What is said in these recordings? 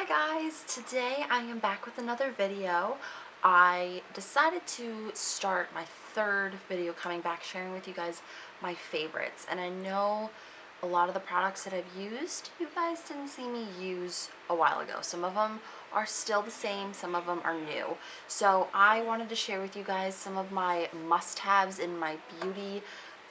Hi guys, today I am back with another video. I decided to start my third video coming back sharing with you guys my favorites, and I know a lot of the products that I've used you guys didn't see me use a while ago. Some of them are still the same, some of them are new. So I wanted to share with you guys some of my must-haves in my beauty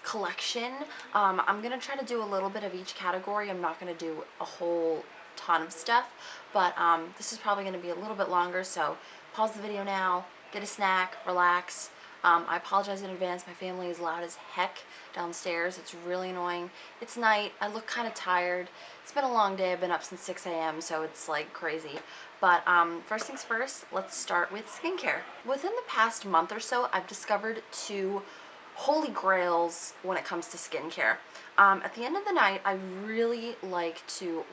collection. I'm gonna try to do a little bit of each category. I'm not gonna do a whole ton of stuff, but this is probably going to be a little bit longer, so pause the video now, get a snack, relax. I apologize in advance. My family is loud as heck downstairs. It's really annoying. It's night. I look kind of tired. It's been a long day. I've been up since 6 a.m., so it's like crazy. But first things first, let's start with skincare. Within the past month or so, I've discovered two holy grails when it comes to skincare. At the end of the night, I really like to,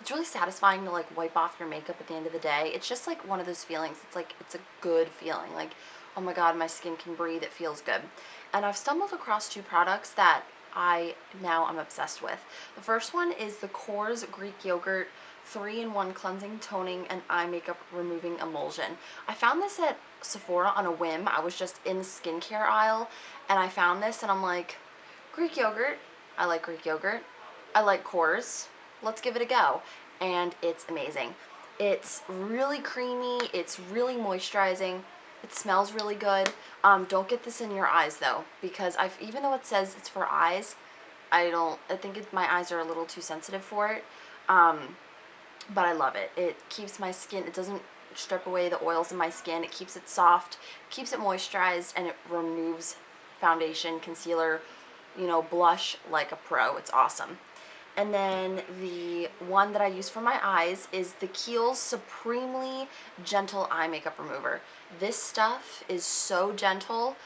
it's really satisfying to like wipe off your makeup at the end of the day. It's just like one of those feelings. It's like, it's a good feeling. Like, oh my God, my skin can breathe. It feels good. And I've stumbled across two products that I'm obsessed with. The first one is the Kors Greek Yogurt 3-in-1 Cleansing, Toning, and Eye Makeup Removing Emulsion. I found this at Sephora on a whim. I was just in the skincare aisle and I found this and I'm like, Greek yogurt. I like Greek yogurt. I like Kors. Let's give it a go. And it's amazing. It's really creamy. It's really moisturizing. It smells really good. Don't get this in your eyes though, because even though it says it's for eyes, I think my eyes are a little too sensitive for it. But I love it. It keeps my skin, it doesn't strip away the oils in my skin. It keeps it soft, keeps it moisturized, and it removes foundation, concealer, blush like a pro. It's awesome. And then the one that I use for my eyes is the Kiehl's Supremely Gentle Eye Makeup Remover. This stuff is so gentle.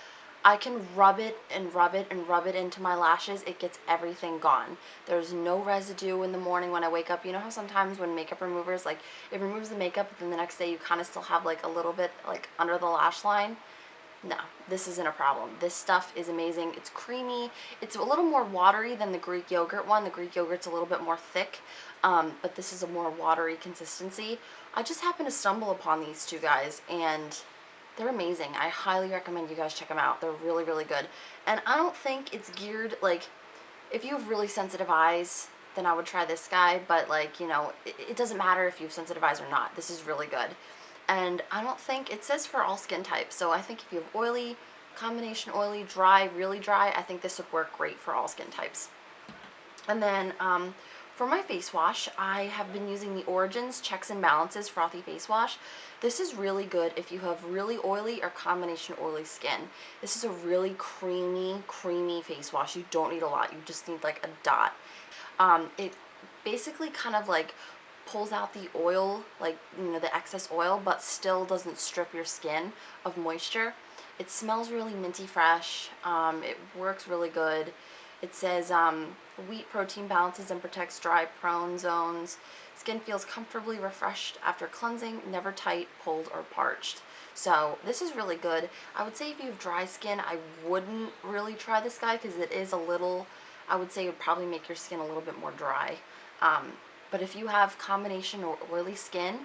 I can rub it and rub it and rub it into my lashes. It gets everything gone. There's no residue in the morning when I wake up. You know how sometimes when makeup removers, like, it removes the makeup, but then the next day you kind of still have like a little bit like under the lash line? No, this isn't a problem. This stuff is amazing. It's creamy. It's a little more watery than the Greek yogurt one. The Greek yogurt's a little bit more thick, but this is a more watery consistency. I just happened to stumble upon these two guys, and they're amazing. I highly recommend you guys check them out. They're really, really good. And I don't think it's geared, like, if you have really sensitive eyes, then I would try this guy, but like, it doesn't matter if you have sensitive eyes or not. This is really good. And I don't think, it says for all skin types, so I think if you have oily, combination oily, dry, really dry, I think this would work great for all skin types. And then for my face wash, I have been using the Origins Checks and Balances Frothy Face Wash. This is really good if you have really oily or combination oily skin. This is a really creamy, creamy face wash. You don't need a lot. You just need like a dot. It basically kind of like pulls out the oil, like, the excess oil, but still doesn't strip your skin of moisture. It smells really minty fresh. It works really good. It says wheat protein balances and protects dry prone zones. Skin feels comfortably refreshed after cleansing, never tight, pulled, or parched. So this is really good. I would say if you have dry skin, I wouldn't really try this guy because it is a little, I would say it would probably make your skin a little bit more dry. But if you have combination or oily skin,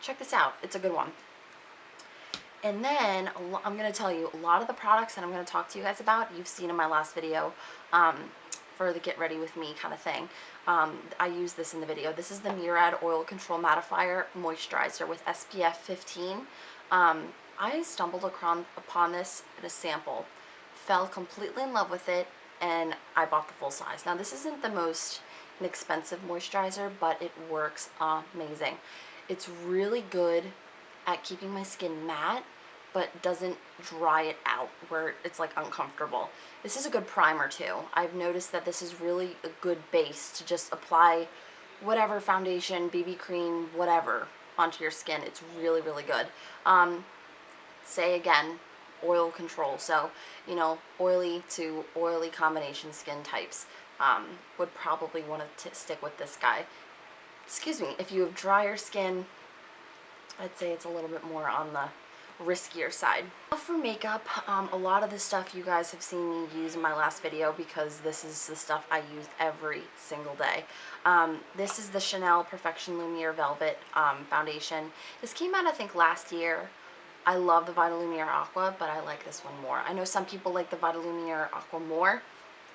check this out. It's a good one. And then I'm going to tell you a lot of the products that I'm going to talk to you guys about, you've seen in my last video for the get ready with me kind of thing. I use this in the video. This is the Murad Oil Control Mattifier Moisturizer with SPF 15. I stumbled upon this in a sample, fell completely in love with it, and I bought the full size. Now this isn't the most inexpensive moisturizer, but it works amazing. It's really good at keeping my skin matte, but doesn't dry it out where it's like uncomfortable. This is a good primer too. I've noticed that this is really a good base to just apply whatever foundation, BB cream, whatever onto your skin. It's really, really good. Say again, oil control. So, oily to oily combination skin types would probably want to stick with this guy. Excuse me, if you have drier skin, I'd say it's a little bit more on the riskier side. For makeup, a lot of the stuff you guys have seen me use in my last video because this is the stuff I use every single day. This is the Chanel Perfection Lumiere Velvet foundation. This came out I think last year. I love the Vita Lumiere Aqua, but I like this one more. I know some people like the Vita Lumiere Aqua more.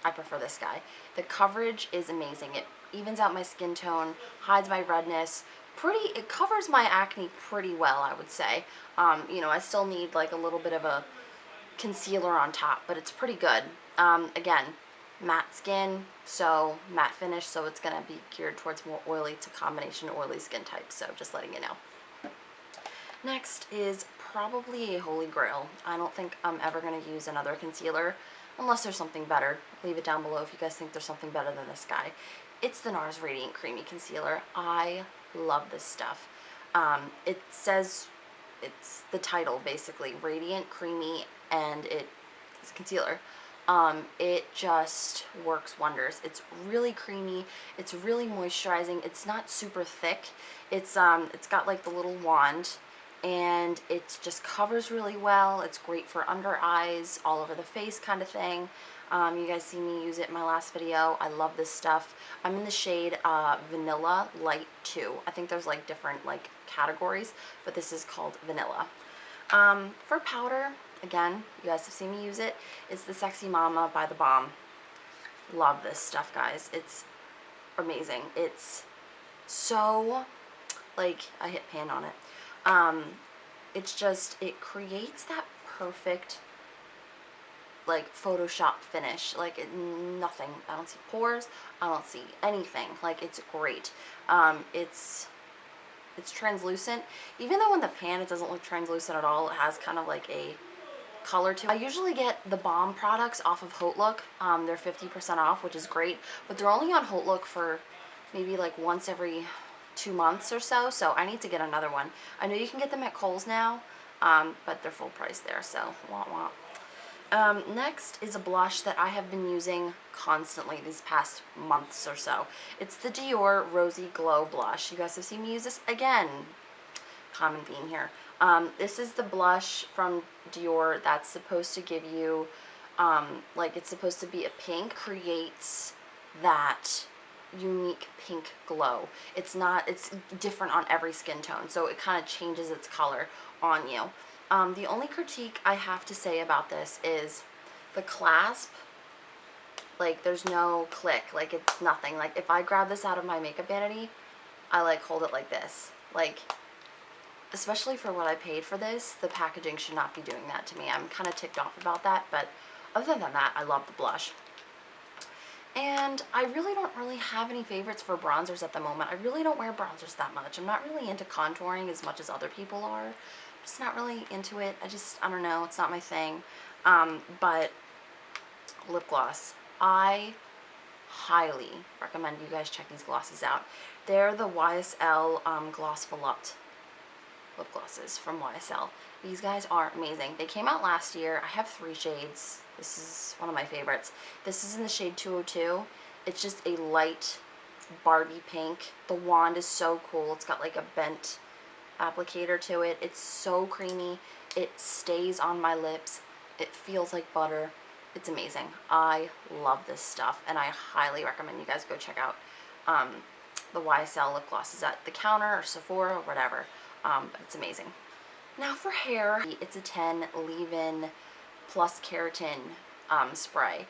I prefer this guy. The coverage is amazing. It evens out my skin tone, hides my redness. It covers my acne pretty well, I would say. You know, I still need like a little bit of a concealer on top, but it's pretty good. Again, matte skin, so matte finish, so it's gonna be geared towards more oily to combination oily skin types, so just letting you know. Next is probably a holy grail. I don't think I'm ever going to use another concealer unless there's something better. Leave it down below if you guys think there's something better than this guy. It's the NARS Radiant Creamy Concealer. I love this stuff. It says, it's the title basically, Radiant, Creamy, and it's a concealer. It just works wonders. It's really creamy. It's really moisturizing. It's not super thick. It's got like the little wand, and it just covers really well. It's great for under eyes, all over the face kind of thing. You guys see me use it in my last video. I love this stuff. I'm in the shade Vanilla Light 2. I think there's like different like categories, but this is called Vanilla. For powder, again, you guys have seen me use it. It's the Sexy Mama by The Balm. Love this stuff, guys. It's amazing. It's so, like, I hit pan on it. It's just, it creates that perfect, like, Photoshop finish. Like, nothing. I don't see pores. I don't see anything. Like, it's great. It's translucent. Even though in the pan it doesn't look translucent at all, it has kind of like a color to it. I usually get the Balm products off of HauteLook. They're 50% off, which is great, but they're only on HauteLook for maybe like once every 2 months or so, so I need to get another one. I know you can get them at Kohl's now, but they're full price there, so wah wah. Next is a blush that I have been using constantly these past months or so. It's the Dior Rosy Glow Blush. You guys have seen me use this again. Common theme here. This is the blush from Dior that's supposed to give you, like it's supposed to be a pink. Creates that unique pink glow. It's different on every skin tone, so it kind of changes its color on you. The only critique I have to say about this is the clasp. Like, there's no click. Like, it's nothing. Like, if I grab this out of my makeup vanity, I, like, hold it like this. Like, especially for what I paid for this, the packaging should not be doing that to me. I'm kind of ticked off about that, but other than that, I love the blush. And I really don't have any favorites for bronzers at the moment. I really don't wear bronzers that much. I'm not really into contouring as much as other people are. I'm just not really into it. I don't know, it's not my thing. But lip gloss. I highly recommend you guys check these glosses out. They're the YSL Gloss Volupte lip glosses from YSL. These guys are amazing. They came out last year. I have 3 shades. This is one of my favorites. This is in the shade 202. It's just a light Barbie pink. The wand is so cool. It's got like a bent applicator to it. It's so creamy. It stays on my lips. It feels like butter. It's amazing. I love this stuff, and I highly recommend you guys go check out the YSL lip glosses at the counter or Sephora or whatever. But it's amazing. Now for hair, it's a 10 leave-in plus keratin spray.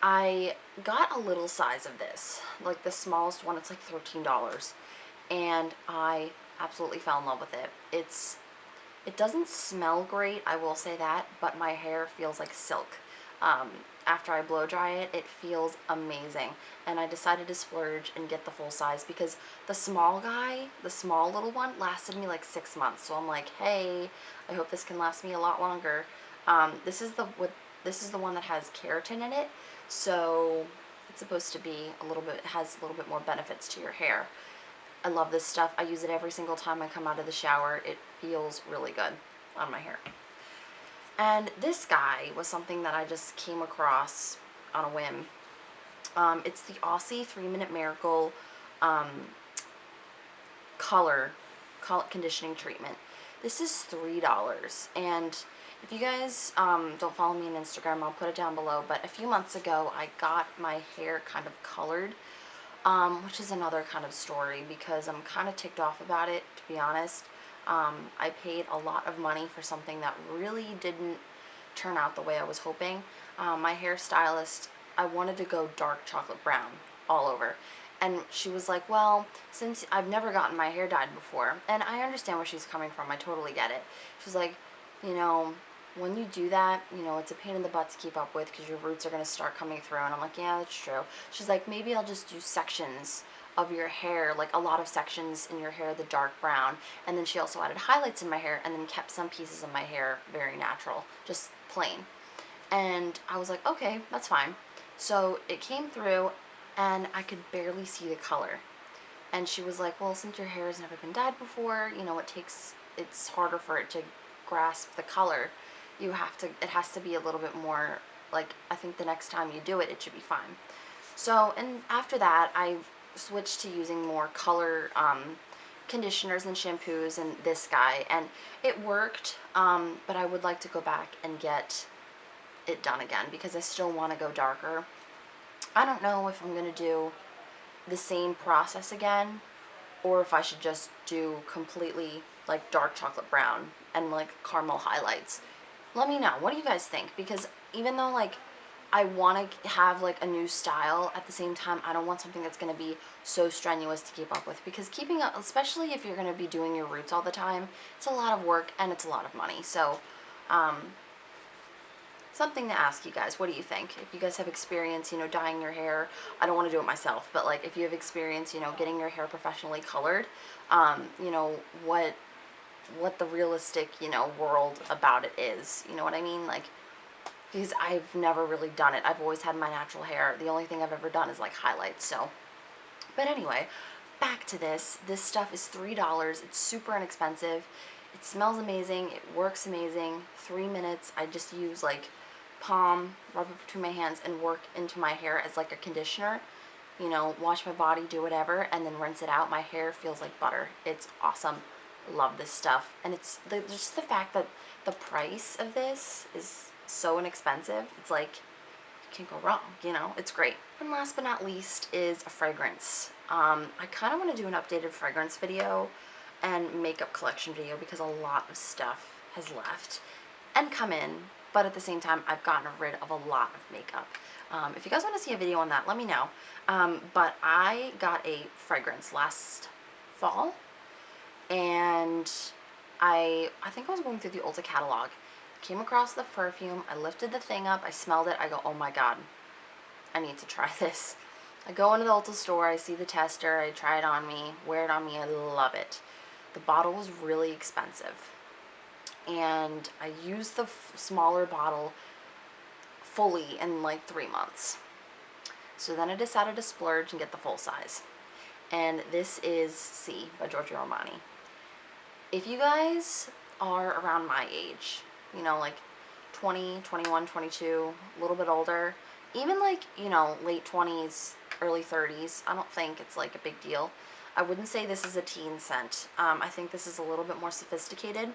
I got a little size of this, like the smallest one. It's like $13, and I absolutely fell in love with it. It doesn't smell great, I will say that, but my hair feels like silk. After I blow dry it, it feels amazing, and I decided to splurge and get the full size because the small little one, lasted me like 6 months. So I'm like, hey, I hope this can last me a lot longer. This is the one that has keratin in it, so it's supposed to be has a little bit more benefits to your hair. I love this stuff. I use it every single time I come out of the shower. It feels really good on my hair. And this guy was something that I just came across on a whim. It's the Aussie 3-Minute Miracle color conditioning treatment. This is $3. And if you guys don't follow me on Instagram, I'll put it down below. But a few months ago, I got my hair kind of colored, which is another kind of story because I'm kind of ticked off about it, to be honest. I paid a lot of money for something that really didn't turn out the way I was hoping. My hairstylist, I wanted to go dark chocolate brown all over. And she was like, well, since I've never gotten my hair dyed before, and I understand where she's coming from, I totally get it. She's like, you know, when you do that, you know, it's a pain in the butt to keep up with because your roots are going to start coming through. And I'm like, yeah, that's true. She's like, maybe I'll just do sections of your hair, like a lot of sections in your hair, the dark brown. And then she also added highlights in my hair and then kept some pieces of my hair very natural, just plain. And I was like, okay, that's fine. So it came through and I could barely see the color. And she was like, well, since your hair has never been dyed before, you know, it's harder for it to grasp the color. It has to be a little bit more, like, I think the next time you do it, it should be fine. So, and after that, I switched to using more color conditioners and shampoos and this guy, and it worked, but I would like to go back and get it done again because I still want to go darker. I don't know if I'm going to do the same process again or if I should just do completely like dark chocolate brown and like caramel highlights. Let me know. What do you guys think? Because even though like I want to have like a new style, at the same time I don't want something that's going to be so strenuous to keep up with, because keeping up, especially if you're going to be doing your roots all the time, it's a lot of work and it's a lot of money. So something to ask you guys. What do you think? If you guys have experience, you know, dyeing your hair, I don't want to do it myself, but like if you have experience, you know, getting your hair professionally colored, you know, what the realistic, you know, world about it is. You know what I mean? Like, because I've never really done it. I've always had my natural hair. The only thing I've ever done is like highlights. So, but anyway, back to this. This stuff is $3. It's super inexpensive. It smells amazing. It works amazing. 3 minutes. I just use like palm, rub it between my hands, and work into my hair as like a conditioner. You know, wash my body, do whatever, and then rinse it out. My hair feels like butter. It's awesome. Love this stuff. And it's just the fact that the price of this is so inexpensive. It's like, you can't go wrong, you know? It's great. And last but not least is a fragrance. I kind of want to do an updated fragrance video and makeup collection video because a lot of stuff has left and come in, but at the same time I've gotten rid of a lot of makeup. If you guys want to see a video on that, let me know. But I got a fragrance last fall, and I think I was going through the Ulta catalog, came across the perfume, I lifted the thing up, I smelled it, I go, oh my god, I need to try this. I go into the Ulta store, I see the tester, I try it on me, wear it on me, I love it. The bottle was really expensive, and I used the smaller bottle fully in like 3 months. So then I decided to splurge and get the full size. And this is C by Giorgio Armani. If you guys are around my age, you know, like 20, 21, 22, a little bit older, even like, you know, late 20s, early 30s, I don't think it's like a big deal. I wouldn't say this is a teen scent. I think this is a little bit more sophisticated.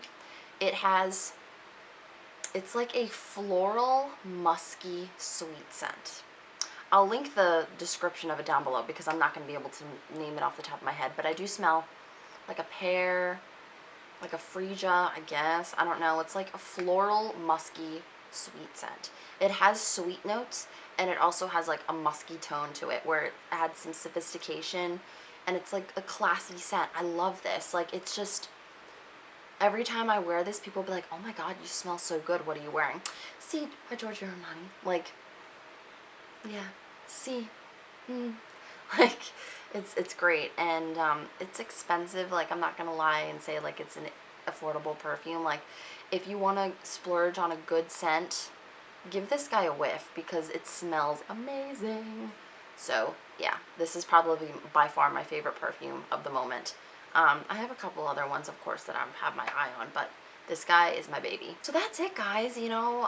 It's like a floral, musky, sweet scent. I'll link the description of it down below because I'm not going to be able to name it off the top of my head, but I do smell like a pear, like a freesia, I guess. I don't know. It's like a floral, musky, sweet scent. It has sweet notes, and it also has like a musky tone to it where it adds some sophistication, and it's like a classy scent. I love this. Like, it's just, every time I wear this, people will be like, oh my god, you smell so good. What are you wearing? See, by Giorgio Armani. Like, yeah, see. Like, it's great, and it's expensive. Like, I'm not gonna lie and say like it's an affordable perfume. Like, if you want to splurge on a good scent, give this guy a whiff because it smells amazing. So yeah, this is probably by far my favorite perfume of the moment. I have a couple other ones, of course, that I have my eye on, but this guy is my baby. So that's it, guys. You know,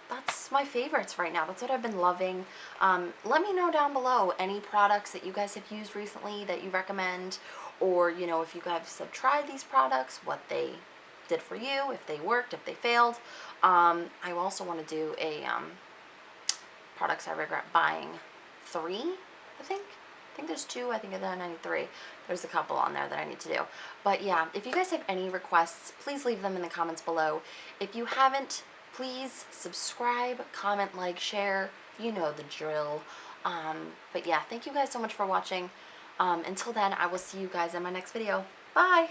that's my favorites right now. That's what I've been loving. Let me know down below any products that you guys have used recently that you recommend, or, you know, if you guys have tried these products, what they did for you, if they worked, if they failed. I also want to do a products I regret buying 3, I think. I think there's 2, I think then I need 3. There's a couple on there that I need to do. But yeah, if you guys have any requests, please leave them in the comments below. If you haven't, please subscribe, comment, like, share. You know the drill. But yeah, thank you guys so much for watching. Until then, I will see you guys in my next video. Bye!